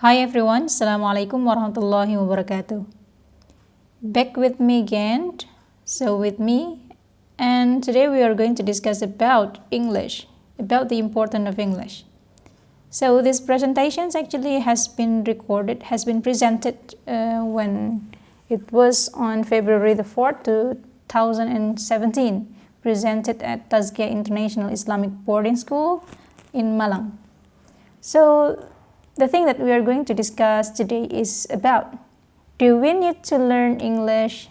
Hi everyone, Assalamualaikum warahmatullahi wabarakatuh. Back with me again, with me, and today we are going to discuss about English, about the importance of English. So this presentation actually has been presented when it was on February the 4th, 2017, presented at Tazkiyah International Islamic Boarding School in Malang. So the thing that we are going to discuss today is about, do we need to learn English?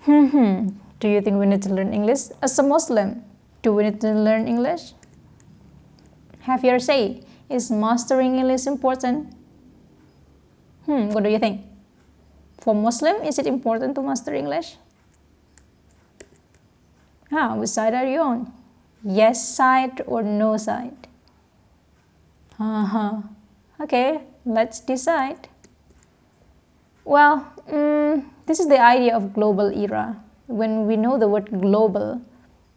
Do you think we need to learn English? As a Muslim, do we need to learn English? Have your say. Is mastering English important? What do you think? For Muslim, is it important to master English? Which side are you on? Yes side or no side? Okay, let's decide. Well, this is the idea of global era. When we know the word global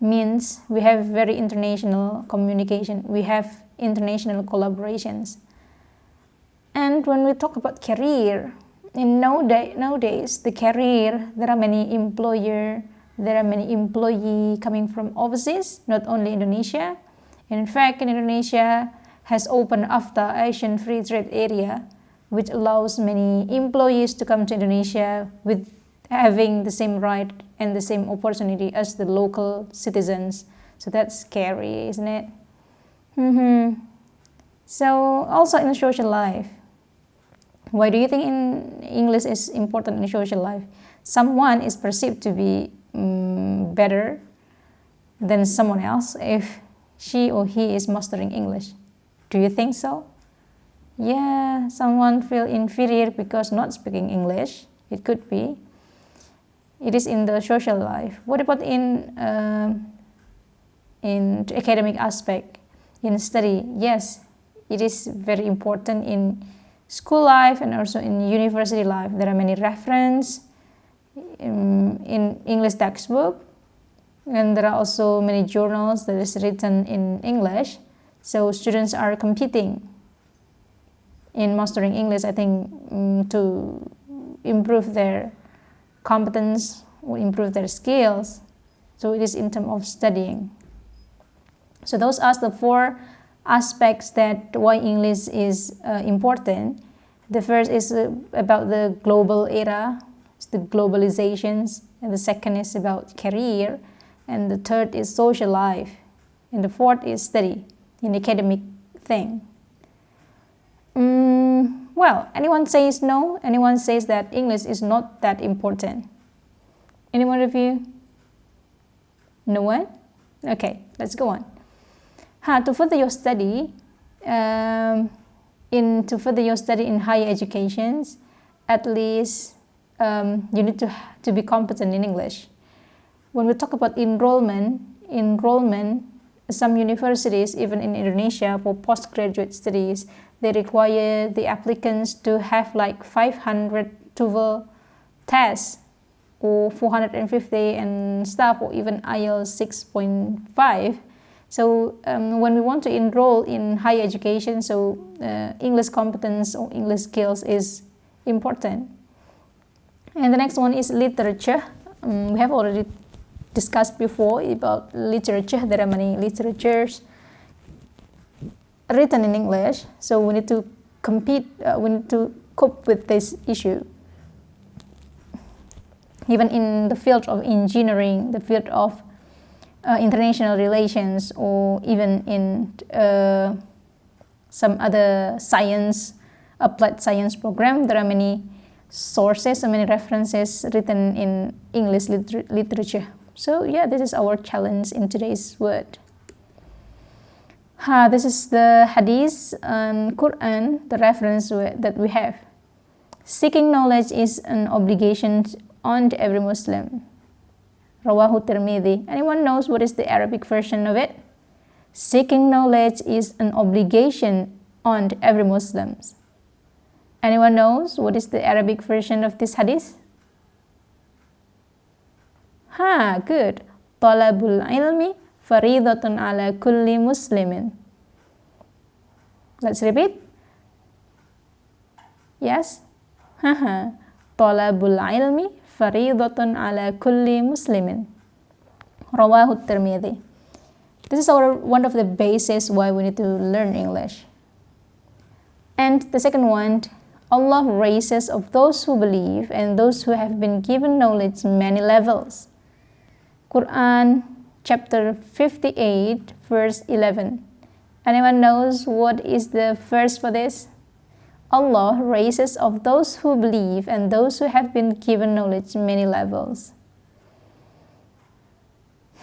means we have very international communication, we have international collaborations. And when we talk about career, nowadays the career, there are many employees coming from overseas, not only Indonesia. In fact, in Indonesia has opened after Asian Free Trade Area, which allows many employees to come to Indonesia with having the same right and the same opportunity as the local citizens. So that's scary, isn't it? So also in social life, why do you think English is important in social life? Someone is perceived to be better than someone else if she or he is mastering English. Do you think so? Yeah, someone feel inferior because not speaking English. It could be. It is in the social life. What about in academic aspect, in study? Yes, it is very important in school life and also in university life. There are many references in English textbook, and there are also many journals that is written in English. So students are competing in mastering English, I think, to improve their competence or improve their skills. So it is in terms of studying. So those are the four aspects that why English is important. The first is about the global era, the globalizations, and the second is about career, and the third is social life, and the fourth is study in academic thing. Well, anyone says no? Anyone says that English is not that important? Anyone of you? No one? Okay, let's go on. To further your study, in higher educations, at least you need to be competent in English. When we talk about enrollment, some universities, even in Indonesia, for postgraduate studies, they require the applicants to have like 500 TOEFL tests or 450 and stuff, or even IELTS 6.5. So when we want to enroll in higher education, so English competence or English skills is important. And the next one is literature. We have already discussed before about literature. There are many literatures written in English, so we need to we need to cope with this issue. Even in the field of engineering, the field of international relations, or even in some other science, applied science program, there are many sources and many references written in English literature. So yeah, this is our challenge in today's word. This is the Hadith and Quran, the reference that we have. Seeking knowledge is an obligation on every Muslim. Rawahu Tirmidhi. Anyone knows what is the Arabic version of it? Seeking knowledge is an obligation on every Muslim. Anyone knows what is the Arabic version of this hadith? Good. Talabul ilmi faridatun ala kulli muslimin. Let's repeat. Yes? Haha. Talabul ilmi faridatun ala kulli muslimin. Rawahu Tirmidhi. This is one of the bases why we need to learn English. And the second one, Allah raises of those who believe and those who have been given knowledge many levels. Quran chapter 58 verse 11. Anyone knows what is the verse for this? Allah raises of those who believe and those who have been given knowledge many levels.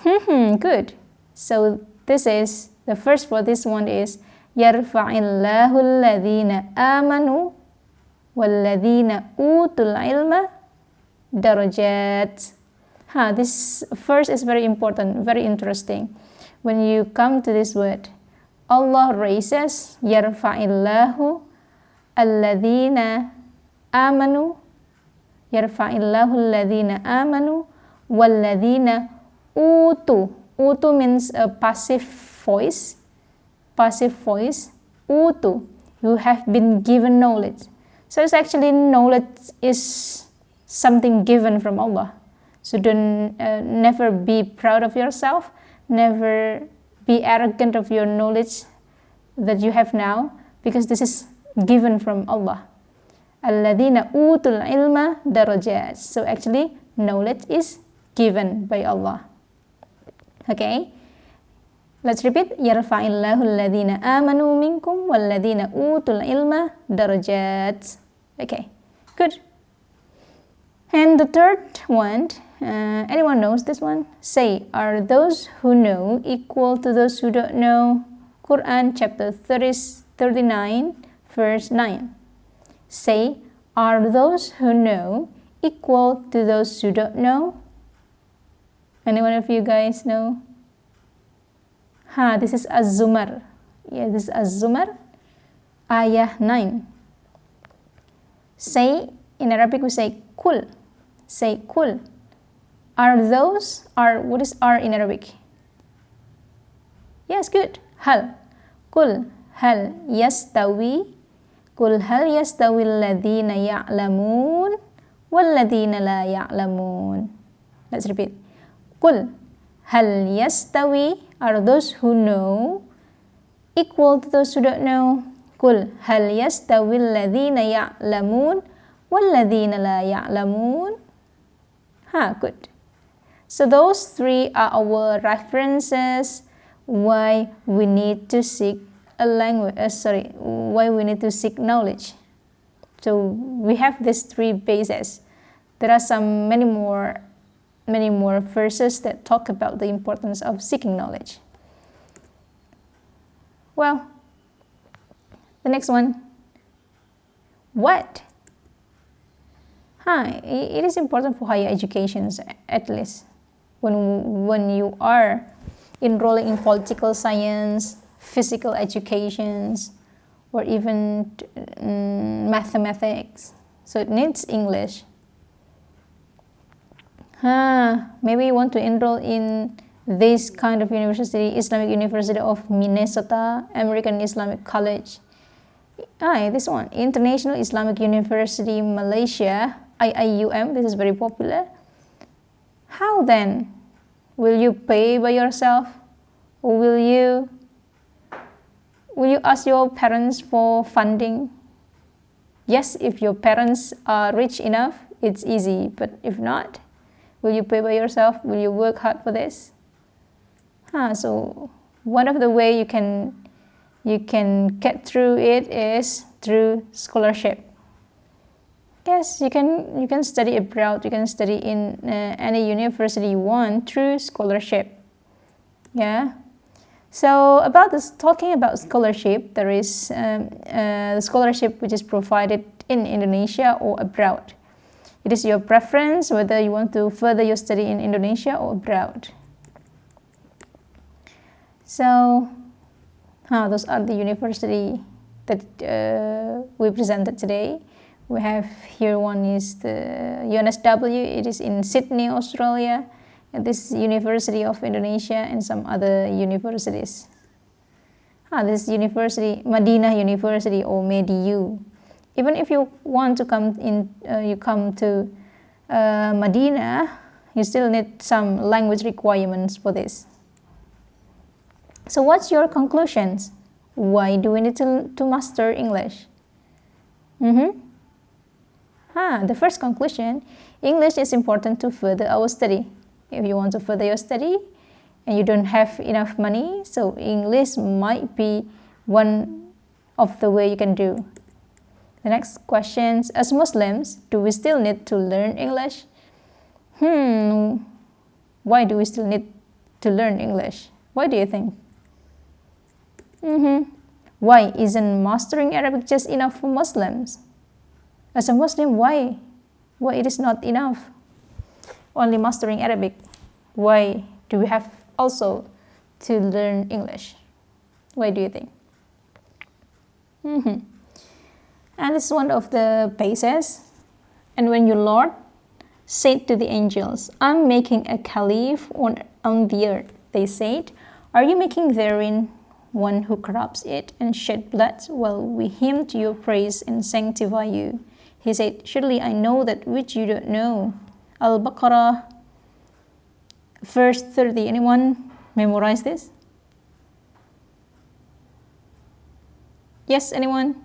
Good. So this is the first for this one is Yarfa'illahu alladhina amanu walladhina utul ilma darajat. This verse is very important, very interesting. When you come to this word, Allah raises Yarfa'illahu alladhina amanu, Yarfa'illahu alladhina amanu walladhina utu. Utu means a passive voice. Utu, you have been given knowledge. So it's actually knowledge is something given from Allah. So don't never be proud of yourself, never be arrogant of your knowledge that you have now, because this is given from Allah. Alladhina utul ilma darajat. So actually knowledge is given by Allah. Okay, let's repeat. Yarfa'illahu alladhina amanu minkum walladhina utul ilma darajat. Okay, good. And the third one, anyone knows this one? Say, are those who know equal to those who don't know? Quran chapter 39 verse 9. Say, are those who know equal to those who don't know? Anyone of you guys know? This is Az-Zumar. Yeah, this is Az-Zumar, ayah 9. Say, in Arabic we say kul. Say kul. What is are in Arabic? Yes, good. Hal. Kul hal yastawi. Kul hal yastawi alladhina ya'lamun walladhina la ya'lamun. Let's repeat. Kul hal yastawi, are those who know equal to those who don't know? Kul hal yastawi alladhina ya'lamun walladhina la ya'lamun. Good. So those three are our references why we need to seek a language. Why we need to seek knowledge. So we have these three bases. There are many more verses that talk about the importance of seeking knowledge. Well, the next one. What? It is important for higher educations, at least when you are enrolling in political science, physical educations, or even mathematics. So it needs English. Maybe you want to enroll in this kind of university, Islamic University of Minnesota, American Islamic College. This one, International Islamic University Malaysia, IIUM. This is very popular. How then? Will you pay by yourself? Or will you ask your parents for funding? Yes, if your parents are rich enough, it's easy. But if not, will you pay by yourself? Will you work hard for this? So one of the way you can get through it is through scholarship. Yes, you can study abroad. You can study in any university you want through scholarship. Yeah. So talking about scholarship, there is the scholarship which is provided in Indonesia or abroad. It is your preference whether you want to further your study in Indonesia or abroad. So, those are the university that we presented today. We have here one is the UNSW. It is in Sydney, Australia. And this University of Indonesia and some other universities. This university, Madinah University or MediU. Even if you want to come in, you come to Medina, you still need some language requirements for this. So what's your conclusions? Why do we need to master English? The first conclusion, English is important to further our study. If you want to further your study and you don't have enough money, so English might be one of the way you can do. The next question, as Muslims, do we still need to learn English? Why do we still need to learn English? Why do you think? Why isn't mastering Arabic just enough for Muslims? As a Muslim, why it is not enough? Only mastering Arabic. Why do we have also to learn English? Why do you think? And this is one of the bases. And when your Lord said to the angels, I'm making a caliph on the earth, they said, are you making therein one who corrupts it and shed blood while we hymn to your praise and sanctify you? He said, surely I know that which you don't know. Al-Baqarah, verse 30. Anyone memorize this? Yes, anyone?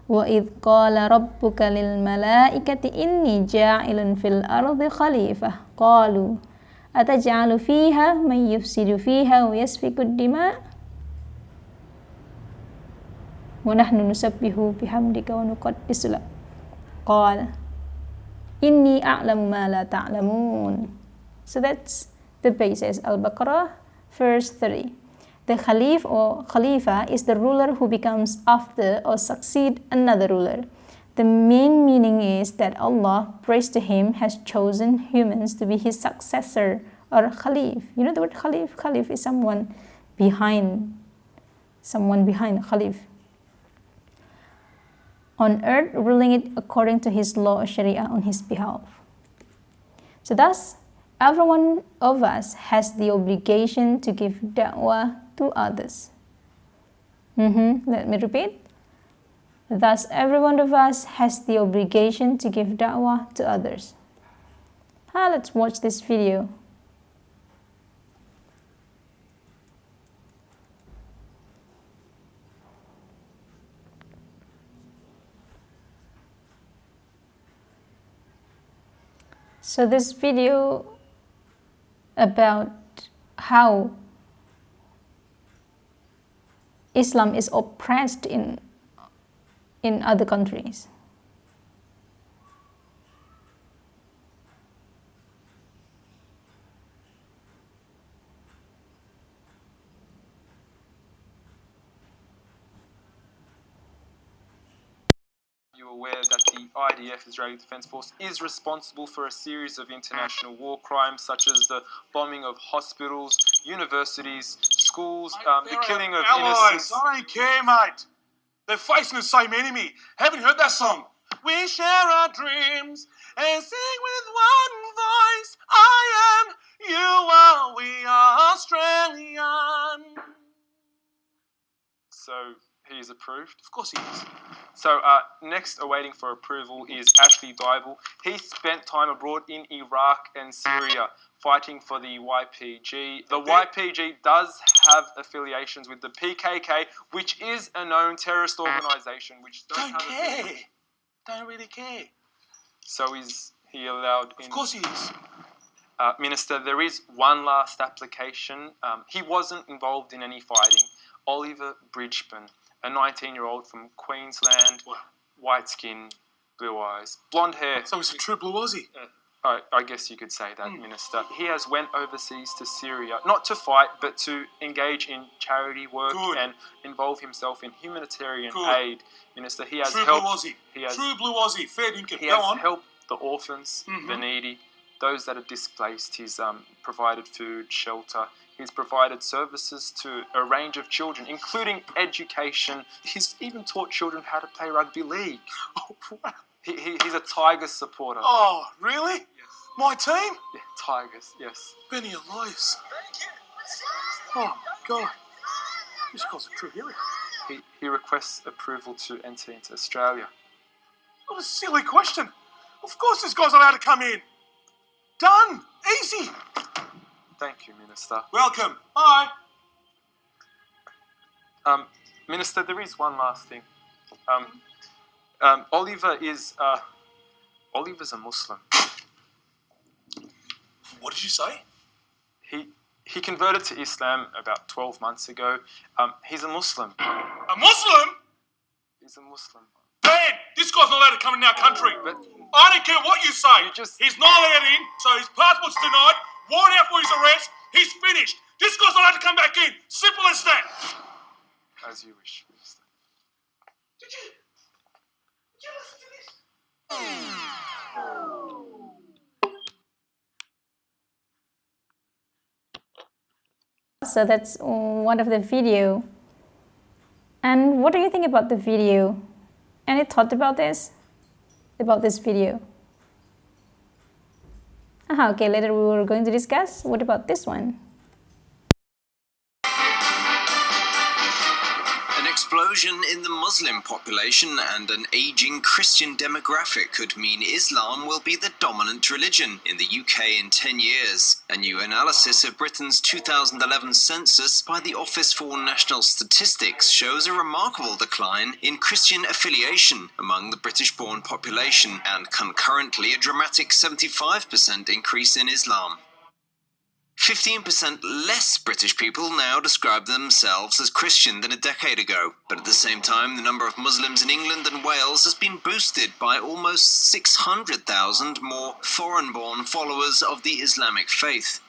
وَإِذْ قَالَ رَبُّكَ لِلْمَلَائِكَةِ إِنِّي جَاعِلٌ فِي الْأَرْضِ خَلِيفَةً قَالُوا أَتَجْعَلُ فِيهَا مَنْ يُفْسِدُ فِيهَا وَيَسْفِكُ الدِّمَاءَ وَنَحْنُ نُسَبِّحُ بِحَمْدِكَ وَنُقَدِّسُ لَكَ قَالَ إِنِّي أَعْلَمُ مَا لَا تَعْلَمُونَ. So that's the basis. Al-Baqarah, verse 30. The Khalif or Khalifa is the ruler who becomes after or succeed another ruler. The main meaning is that Allah, praise to Him, has chosen humans to be His successor or Khalif. You know the word Khalif? Khalif is someone behind Khalif. On earth, ruling it according to His law or Sharia on His behalf. So thus, every one of us has the obligation to give da'wah to others. Let me repeat. Thus, every one of us has the obligation to give da'wah to others. Let's watch this video. So this video about how Islam is oppressed in other countries. You aware that the IDF, Israeli Defense Force, is responsible for a series of international war crimes such as the bombing of hospitals, universities, schools, the killing of innocents. I don't care, mate. They're facing the same enemy. Haven't you heard that song? We share our dreams and sing with one voice. I am, you are, we are Australian. So he is approved. Of course he is. So next awaiting for approval is Ashley Dybel. He spent time abroad in Iraq and Syria fighting for the YPG. The YPG does have affiliations with the PKK, which is a known terrorist organisation. Which Don't care. Don't really care. So is he allowed in? Of course he is. Minister, there is one last application. He wasn't involved in any fighting. Oliver Bridgman, a 19-year-old from Queensland, white skin, blue eyes, blonde hair. So he's a true blue Aussie. I guess you could say that, Minister. He has went overseas to Syria, not to fight, but to engage in charity work and involve himself in humanitarian aid. Minister, he has true helped. Blue Aussie. True blue Aussie. Fair dinkum. He has helped the orphans, the needy, those that are displaced. He's provided food, shelter. He's provided services to a range of children, including education. He's even taught children how to play rugby league. Oh, wow. He's a Tigers supporter. Oh, really? Yes. My team? Yeah, Tigers, yes. Benny Elias. Oh, my God. This guy's a true hero. He requests approval to enter into Australia. What a silly question. Of course this guy's allowed to come in. Done. Easy. Thank you, Minister. Welcome. Bye. Minister, there is one last thing. Oliver's a Muslim. What did you say? He converted to Islam about 12 months ago. He's a Muslim. A Muslim? He's a Muslim. Dan, this guy's not allowed to come in our country. But I don't care what you say. He's not allowed in, so his passport's denied. Warrant out for his arrest. He's finished. This guy's not allowed to come back in. Simple as that. as you wish, Minister. Did you listen to this? So that's one of the video. And what do you think about the video? Any thought about this? About this video? Okay, later we were going to discuss. What about this one? An explosion in the Muslim population and an aging Christian demographic could mean Islam will be the dominant religion in the UK in 10 years. A new analysis of Britain's 2011 census by the Office for National Statistics shows a remarkable decline in Christian affiliation among the British-born population and concurrently a dramatic 75% increase in Islam. 15% less British people now describe themselves as Christian than a decade ago, but at the same time the number of Muslims in England and Wales has been boosted by almost 600,000 more foreign-born followers of the Islamic faith.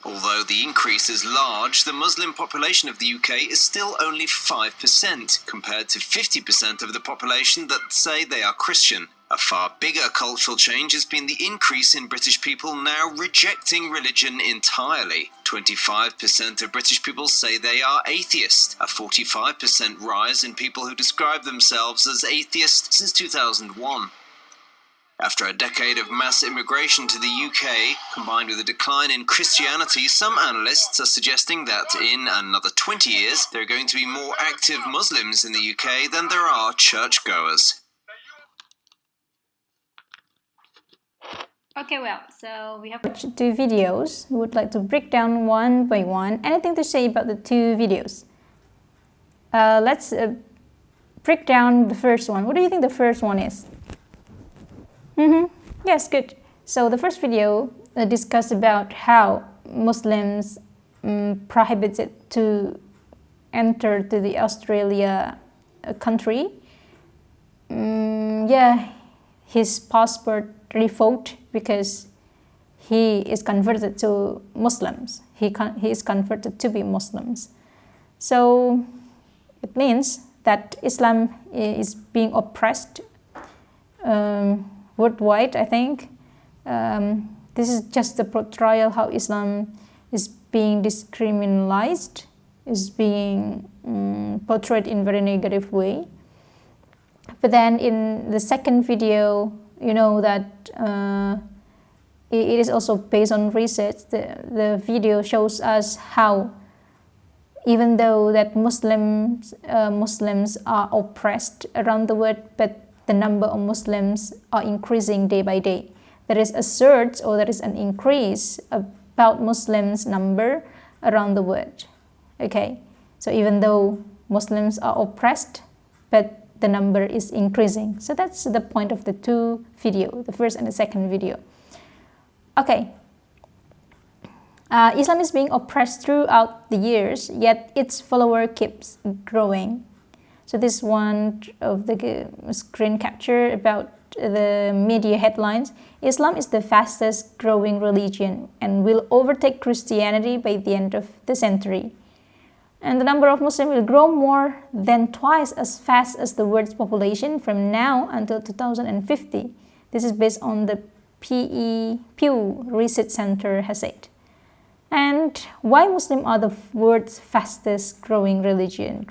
Although the increase is large, the Muslim population of the UK is still only 5%, compared to 50% of the population that say they are Christian. A far bigger cultural change has been the increase in British people now rejecting religion entirely. 25% of British people say they are atheist, a 45% rise in people who describe themselves as atheist since 2001. After a decade of mass immigration to the UK, combined with a decline in Christianity, some analysts are suggesting that in another 20 years there are going to be more active Muslims in the UK than there are churchgoers. Okay, well, so we have two videos. We would like to break down one by one. Anything to say about the two videos? Let's break down the first one. What do you think the first one is? Yes, good. So the first video discussed about how Muslims prohibited to enter to the Australia country. Yeah, his passport revoked because he is converted to Muslims. He is converted to be Muslims. So it means that Islam is being oppressed worldwide, I think. This is just the portrayal how Islam is being discriminalized, is being portrayed in very negative way. But then in the second video, you know that it is also based on research. The video shows us how even though that Muslims are oppressed around the world, but the number of Muslims are increasing day by day. There is a surge or there is an increase about Muslims number around the world. Okay, so even though Muslims are oppressed, but the number is increasing. So that's the point of the two videos, the first and the second video. Okay, Islam is being oppressed throughout the years, yet its follower keeps growing. So this one of the screen capture about the media headlines. Islam is the fastest growing religion and will overtake Christianity by the end of the century. And the number of Muslims will grow more than twice as fast as the world's population from now until 2050. This is based on the Pew Research Center has said. And why Muslims are the world's fastest growing religious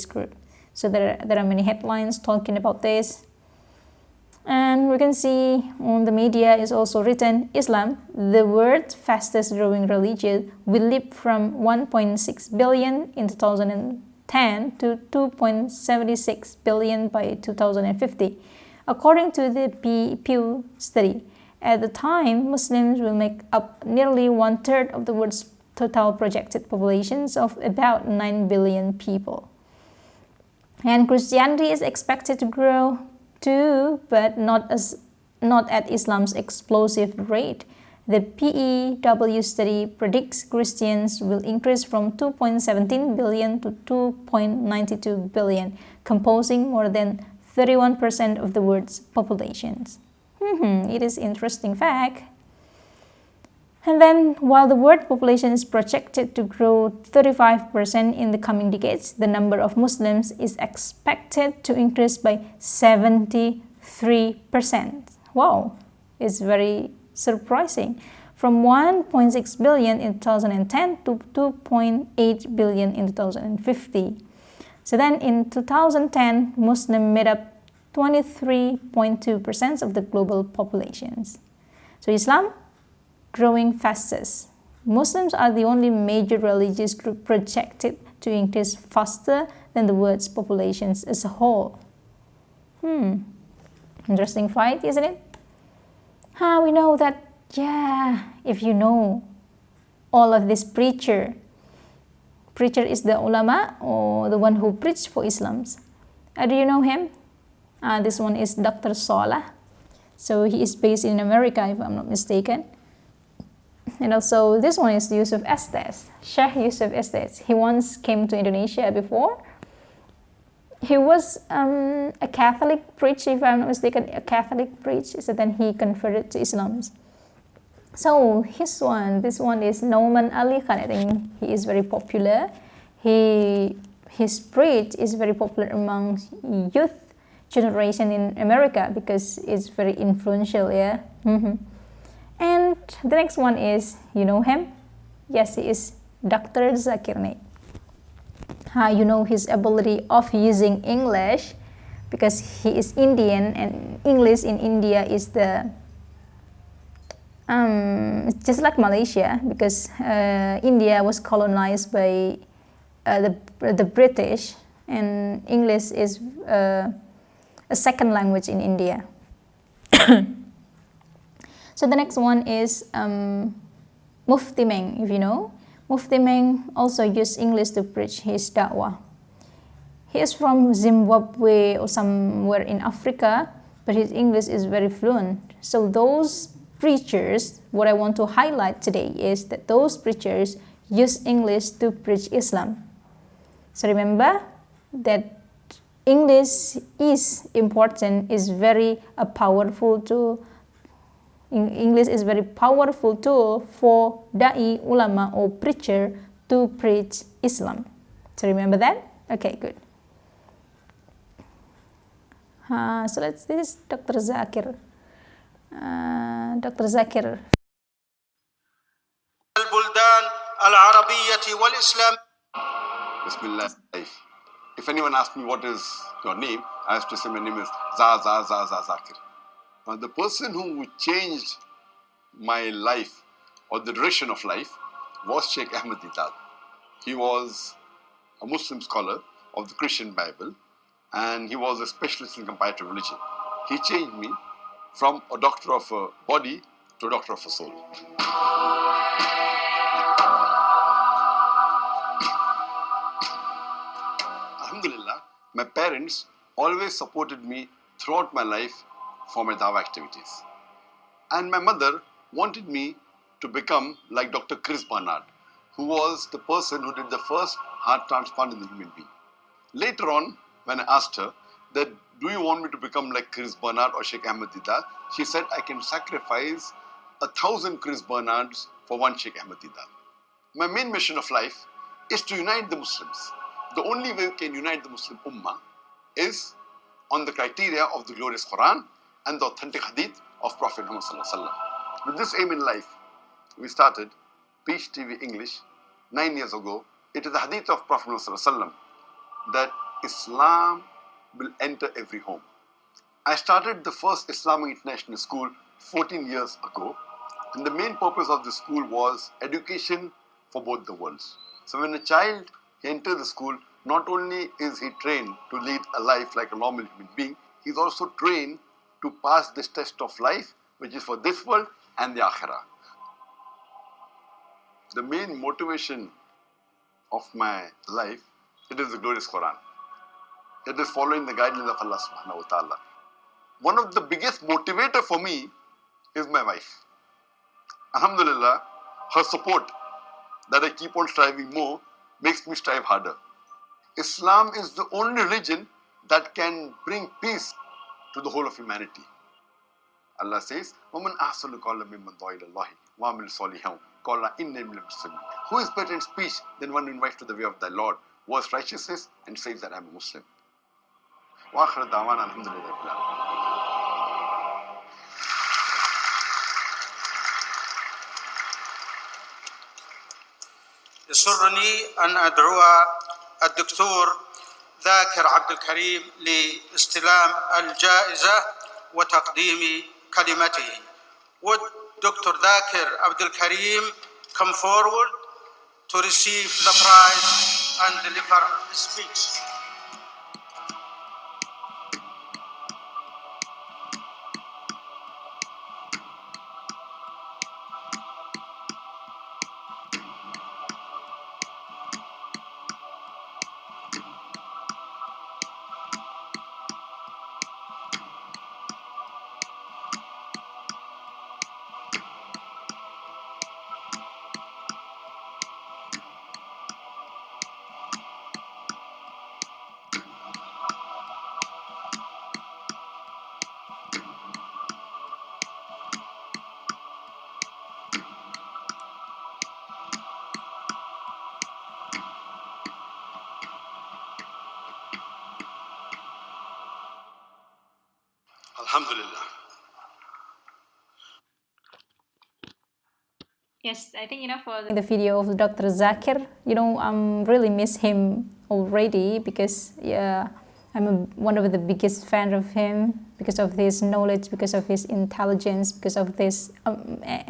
group. So there are many headlines talking about this. And we can see on the media is also written, Islam, the world's fastest growing religion, will leap from 1.6 billion in 2010 2.10 to 2.76 billion by 2050. According to the Pew study, at the time, Muslims will make up nearly one-third of the world's total projected populations of about 9 billion people. And Christianity is expected to grow too, but not at Islam's explosive rate. The PEW study predicts Christians will increase from 2.17 billion to 2.92 billion, composing more than 31% of the world's populations. It is interesting fact. And then, while the world population is projected to grow 35% in the coming decades, the number of Muslims is expected to increase by 73%. Wow, it's very surprising. From 1.6 billion in 2010 to 2.8 billion in 2050. So then in 2010, Muslims made up 23.2% of the global populations. So Islam growing fastest. Muslims are the only major religious group projected to increase faster than the world's populations as a whole. Interesting fight, isn't it? We know that, if you know all of this preacher is the ulama or the one who preached for Islam. Do you know him? This one is Dr. Salah. So he is based in America, if I'm not mistaken. And also this one is Yusuf Estes, Sheikh Yusuf Estes. He once came to Indonesia before. He was a Catholic preacher, if I'm not mistaken, a Catholic preacher. So then he converted to Islam. So this one is Nauman Ali Khan. I think he is very popular. His preach is very popular among youth generation in America because it's very influential, yeah. And the next one is, you know him? Yes, he is Dr. Zakir Naik. You know his ability of using English because he is Indian, and English in India is the just like Malaysia, because India was colonized by the British, and English is a second language in India. So the next one is Mufti Meng, if you know. Mufti Meng also used English to preach his da'wah. He is from Zimbabwe or somewhere in Africa, but his English is very fluent. So those preachers, what I want to highlight today is that those preachers use English to preach Islam. So remember that English is important, is very powerful tool. English is very powerful tool for da'i, ulama or preacher to preach Islam. So remember that? Okay, good. So this is Dr. Zakir. Dr. Zakir. البلدان العربية والإسلام. Bismillah. If anyone asks me what is your name, I have to say my name is Zakir. The person who changed my life or the direction of life was Sheikh Ahmed Didat. He was a Muslim scholar of the Christian Bible, and he was a specialist in comparative religion. He changed me from a doctor of a body to a doctor of a soul. Alhamdulillah, my parents always supported me throughout my life for my dawah activities. And my mother wanted me to become like Dr. Chris Barnard, who was the person who did the first heart transplant in the human being. Later on, when I asked her that, do you want me to become like Chris Barnard or Sheikh Ahmed Didat? She said, I can sacrifice 1,000 Chris Barnards for one Sheikh Ahmed Didat. My main mission of life is to unite the Muslims. The only way we can unite the Muslim Ummah is on the criteria of the glorious Quran and the authentic hadith of Prophet Muhammad Sallallahu Alaihi Wasallam. With this aim in life, we started Peace TV English 9 years ago. It is the hadith of Prophet Muhammad Sallallahu Alaihi Wasallam that Islam will enter every home. I started the first Islamic International School 14 years ago, and the main purpose of the school was education for both the worlds. So when a child enters the school, not only is he trained to lead a life like a normal human being, he's also trained to pass this test of life, which is for this world and the akhirah. The main motivation of my life, it is the glorious Quran. It is following the guidelines of Allah subhanahu wa ta'ala. One of the biggest motivator for me is my wife. Alhamdulillah, her support that I keep on striving more makes me strive harder. Islam is the only religion that can bring peace to the whole of humanity. Allah says, وَمَنْ أَحْسَنُ قَوْلًا مِمَّنْ دَعَا إِلَى اللَّهِ وَعَمِلَ صَالِحًا قَالَ إِنِّي مِنَ الْمُسْلِمِينَ. Who is better in speech than one who invites to the way of thy Lord, works righteousness, and says that I am a Muslim? وآخر دعوانا الحمد لله رب العالمين. يسرني أن أدعو الدكتور ذاكر عبد الكريم لاستلام الجائزة وتقديم كلمته. Would Dr. Dhakir Abdul Karim come forward to receive the prize and deliver his speech? Alhamdulillah. Yes, I think for the video of Dr. Zakir, I'm really miss him already because I'm one of the biggest fan of him because of his knowledge, because of his intelligence, because of this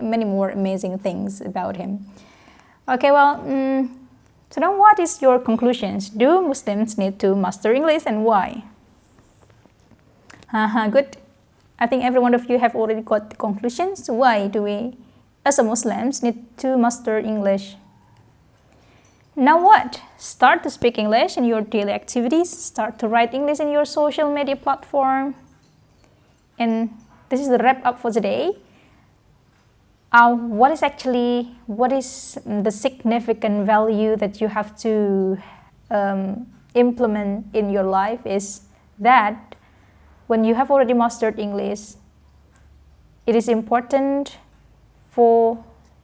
many more amazing things about him. Okay, well, so now what is your conclusions? Do Muslims need to master English and why? Good. I think every one of you have already got the conclusions. Why do we, as a Muslims, need to master English? Now what? Start to speak English in your daily activities. Start to write English in your social media platform. And this is the wrap up for today. What is the significant value that you have to implement in your life is that when you have already mastered English, it is important for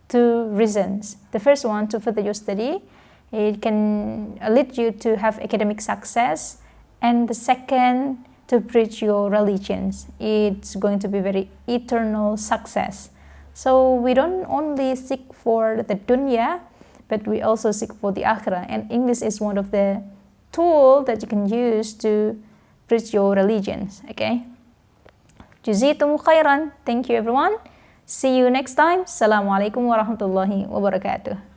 two reasons. The first one, to further your study. It can lead you to have academic success. And the second, to preach your religions. It's going to be very eternal success. So we don't only seek for the dunya, but we also seek for the akhirah. And English is one of the tools that you can use to preach your religions. Okay? Jazakumullahu khairan. Thank you everyone. See you next time. Assalamualaikum warahmatullahi wabarakatuh.